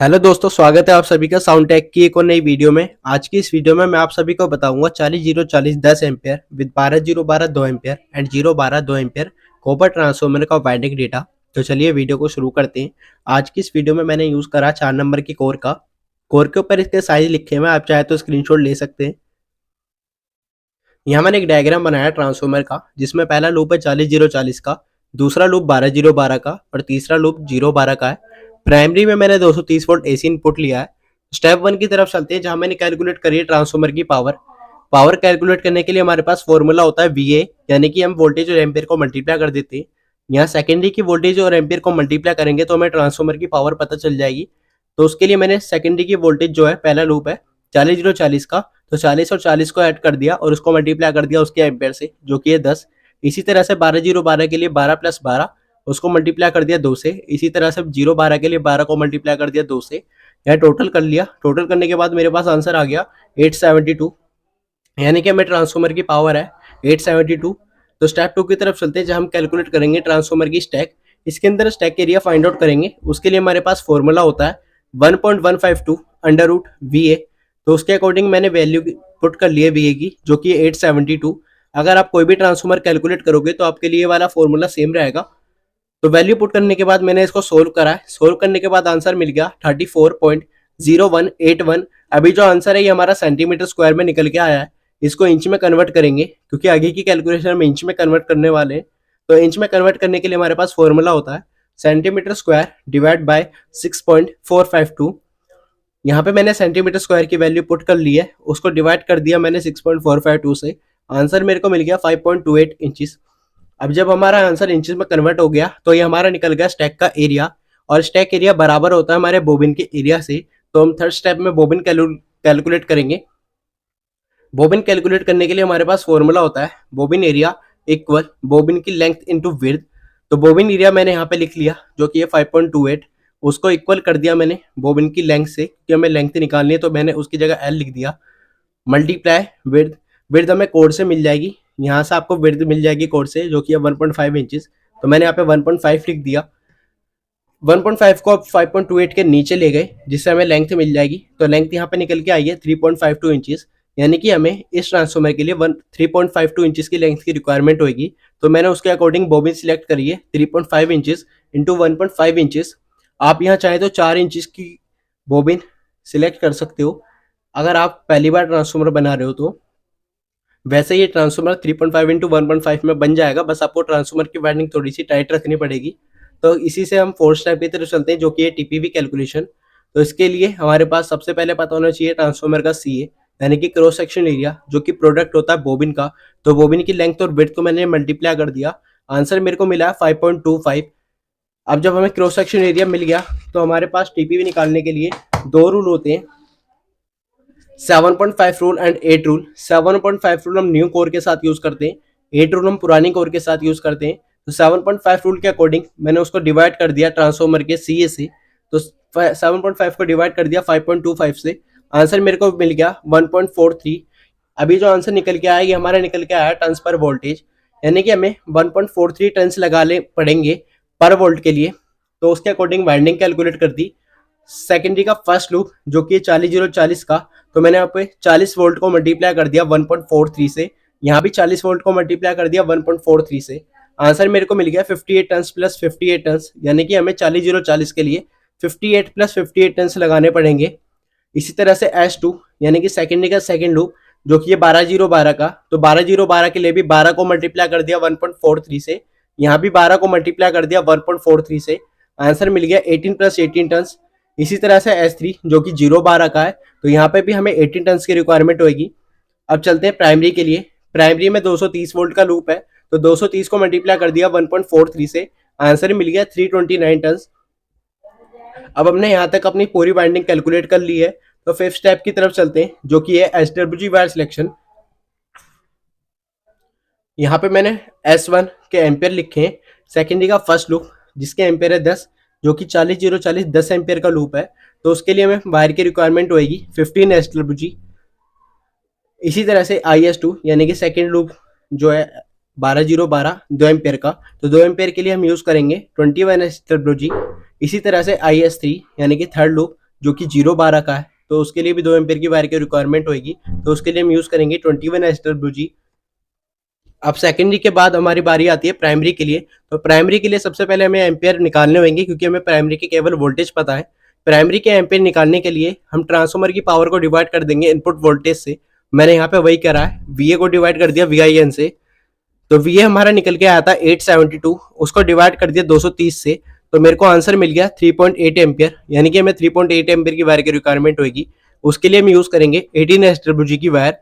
Hello दोस्तों, स्वागत है आप सभी का साउंड टेक की एक और नई वीडियो में। आज की इस वीडियो में मैं आप सभी को बताऊंगा 40-0-40 10 ampere with 12-0-12 2 ampere and 0-12 2 ampere copper transformer का वाइंडिंग डेटा। तो चलिए वीडियो को शुरू करते हैं। आज की इस वीडियो में मैंने यूज करा 4 नंबर की कोर का। कोर के ऊपर इसके साइज लिखे हुए हैं, आप चाहे तो स्क्रीनशॉट ले सकते हैं। यहाँ मैंने एक डायग्राम बनाया ट्रांसफार्मर का, जिसमें पहला लूप है 40-0-40 का, दूसरा लूप 12-0-12 का और तीसरा लूप 0-12 का है। प्राइमरी में मैंने 230 वोल्ट एसी इनपुट लिया है। स्टेप 1 की तरफ चलते हैं, जहां मैंने कैलकुलेट करी है ट्रांसफार्मर की पावर। पावर कैलकुलेट करने के लिए हमारे पास फॉर्मूला होता है VA, यानी कि हम वोल्टेज और एम्पियर को मल्टीप्लाई कर देते हैं। यहाँ सेकेंडरी की वोल्टेज और एम्पियर को मल्टीप्लाई करेंगे तो हमें ट्रांसफार्मर की पावर पता चल जाएगी। तो उसके लिए मैंने सेकेंडरी की वोल्टेज जो है, पहला लूप है 40-0-40 का, तो 40 और 40 को ऐड कर दिया और उसको मल्टीप्लाई कर दिया उसके एम्पियर से, जो कि है 10। इसी तरह से 12-0-12 के लिए 12 + 12, उसको मल्टीप्लाई कर दिया 2 से। इसी तरह से 0-12 के लिए 12 को मल्टीप्लाई कर दिया 2 से। यह टोटल कर लिया। टोटल करने के बाद मेरे पास आंसर आ गया 872, यानी कि हमें ट्रांसफार्मर की पावर है 872। तो स्टेप 2 की तरफ चलते हैं, जहाँ हम कैलकुलेट करेंगे ट्रांसफार्मर की स्टैक। इसके अंदर स्टैक एरिया फाइंड आउट करेंगे। उसके लिए हमारे पास फॉर्मूला होता है 1.152 √VA। तो उसके अकॉर्डिंग मैंने वैल्यू पुट कर ली है VA की, जो कि 872। अगर आप कोई भी ट्रांसफार्मर कैलकुलेट करोगे तो आपके लिए वाला फॉर्मूला सेम रहेगा। तो वैल्यू पुट करने के बाद मैंने इसको सोल्व करा है। सोल्व करने के बाद आंसर मिल गया 34.0181। अभी जो आंसर है ये हमारा सेंटीमीटर स्क्वायर में निकल के आया है। इसको इंच में कन्वर्ट करेंगे, क्योंकि आगे की कैलकुलेशन में इंच में कन्वर्ट करने वाले हैं। तो इंच में कन्वर्ट करने के लिए हमारे पास फॉर्मूला होता है सेंटीमीटर स्क्वायर डिवाइड बाय 6.452। यहाँ पे मैंने सेंटीमीटर स्क्वायर की वैल्यू पुट कर ली है, उसको डिवाइड कर दिया मैंने 6.452 से। आंसर मेरे को मिल गया 5.28 इंचेस। अब जब हमारा आंसर इंचेस में कन्वर्ट हो गया तो ये हमारा निकल गया स्टैक का एरिया, और स्टैक एरिया बराबर होता है हमारे बोबिन के एरिया से। तो हम थर्ड स्टेप में बोबिन कैलकुलेट करेंगे। बोबिन कैलकुलेट करने के लिए हमारे पास फॉर्मूला होता है बोबिन एरिया इक्वल बोबिन की लेंथ इंटू विड्थ। तो बोबिन एरिया मैंने यहाँ पे लिख लिया, जो कि है 5.28। उसको इक्वल कर दिया मैंने बोबिन की लेंथ से, क्योंकि हमें लेंथ निकालनी है, तो मैंने उसकी जगह L लिख दिया। Multiply width. विड्थ हमें कोड से मिल जाएगी, यहाँ से आपको विड्थ मिल जाएगी कोड से, जो कि है 1.5 इंचेस। तो मैंने यहाँ पे 1.5 लिख दिया। 1.5 को आप 5.28 के नीचे ले गए, जिससे हमें लेंथ मिल जाएगी। तो लेंथ यहाँ पे निकल के आई है 3.52 इंचेस, यानी कि हमें इस ट्रांसफार्मर के लिए 3.52 इंचेस की लेंथ की रिक्वायरमेंट होगी। तो मैंने उसके अकॉर्डिंग बोबिन सिलेक्ट करी है 3.5 इंचेस इंटू 1.5 इंचेस। आप यहाँ चाहे तो 4 इंचेस की बोबिन सिलेक्ट कर सकते हो, अगर आप पहली बार ट्रांसफार्मर बना रहे हो तो। वैसे ये ट्रांसफार्मर 3.5 इंटू 1.5 में बन जाएगा, बस आपको ट्रांसफार्मर की वाइंडिंग थोड़ी सी टाइट रखनी पड़ेगी। तो इसी से हम फोर्थ स्टेप की तरफ चलते हैं, जो कि है टीपीवी कैलकुलेशन। तो इसके लिए हमारे पास सबसे पहले पता होना चाहिए ट्रांसफार्मर का CA, यानी कि क्रॉस सेक्शन एरिया, जो कि प्रोडक्ट होता है बोबिन का। तो बोबिन की लेंथ और विड्थ को मैंने मल्टीप्लाई कर दिया। आंसर मेरे को मिला है 5.25। अब जब हमें क्रॉस सेक्शन एरिया मिल गया तो हमारे पास टीपीवी निकालने के लिए 2 रूल होते हैं, 7.5 रूल एंड 8 रूल। 7.5 रूल हम न्यू कोर के साथ यूज करते हैं, 8 रूल हम पुरानी कोर के साथ यूज करते हैं। तो 7.5 रूल के अकॉर्डिंग मैंने उसको डिवाइड कर दिया ट्रांसफार्मर के CA से। तो 7.5 को डिवाइड कर दिया 5.25 से। आंसर मेरे को मिल गया 1.43। अभी जो आंसर निकल के आया ये हमारा निकल के आया टन्स पर वोल्टेज, यानी कि हमें 1.43 टन्स लगा ले पड़ेंगे पर वोल्ट के लिए। तो उसके अकॉर्डिंग वाइंडिंग कैलकुलेट कर दी। सेकेंडरी का फर्स्ट लूप, जो कि 40-0-40 का, तो मैंने यहाँ पे 40 वोल्ट को मल्टीप्लाई कर दिया 1.43 से। यहाँ भी 40 वोल्ट को मल्टीप्लाई कर दिया 1.43 से। आंसर मेरे को मिल गया 58 टन्स प्लस 58 टन्स, यानी कि हमें 40-0-40 के लिए 58 प्लस 58 टन्स लगाने पड़ेंगे। इसी तरह से S2, यानी कि सेकेंडरी का सेकेंड लूप, जो कि ये 12-0-12 का, तो 12-0-12 के लिए भी 12 को मल्टीप्लाई कर दिया 1.43 से। यहाँ भी 12 को मल्टीप्लाई कर दिया 1.43 से। आंसर मिल गया 18 प्लस 18 टन्स। इसी तरह से S3, जो कि 0-12 का है, तो यहाँ पे भी हमें 18 टन्स की रिक्वायरमेंट होगी। अब चलते हैं प्राइमरी के लिए। प्राइमरी में 230 वोल्ट का लूप है, तो 230 को मल्टीप्लाई कर दिया 1.43 से। आंसर मिल गया 329 टन्स। अब हमने यहाँ तक अपनी पूरी वाइंडिंग कैलकुलेट कर ली है। तो फिफ्थ स्टेप की तरफ चलते हैं, जो कि है SWG वायर सिलेक्शन। यहाँ पे मैंने S1 के एम्पेयर लिखे हैं। सेकेंडरी का फर्स्ट लूप, जिसके एम्पेयर है 10, जो कि 40-0-40 10 एम्पेयर का लूप है। तो उसके लिए हमें वायर की रिक्वायरमेंट होगी 15 SWG। इसी तरह से IS2, यानी कि सेकेंड लूप, जो है 12-0-12 2 एम्पेयर का, तो 2 एम्पेयर के लिए हम यूज करेंगे 21 SWG। इसी तरह से IS3, यानी कि थर्ड लूप, जो कि 012 का है, तो उसके लिए भी 2 एम्पियर की वायर की रिक्वायरमेंट होगी। तो उसके लिए हम यूज करेंगे 21 SWG। अब सेकेंडरी के बाद हमारी बारी आती है प्राइमरी के लिए। तो प्राइमरी के लिए सबसे पहले हमें एम्पियर निकालने होंगे, क्योंकि हमें प्राइमरी के केवल वोल्टेज पता है। प्राइमरी के एम्पियर निकालने के लिए हम ट्रांसफार्मर की पावर को डिवाइड कर देंगे इनपुट वोल्टेज से। मैंने यहाँ पे वही करा है, VA को डिवाइड कर दिया VIN से। तो VA हमारा निकल के आया था 872, उसको डिवाइड कर दिया 230 से, तो मेरे को आंसर मिल गया 3.8 एम्पियर। यानी कि हमें 3.8 एम्पियर की वायर की रिक्वायरमेंट होगी। उसके लिए हम यूज करेंगे 18 SWG की वायर।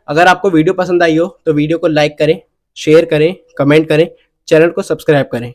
अगर आपको वीडियो पसंद आई हो तो वीडियो को लाइक करें, शेयर करें, कमेंट करें, चैनल को सब्सक्राइब करें।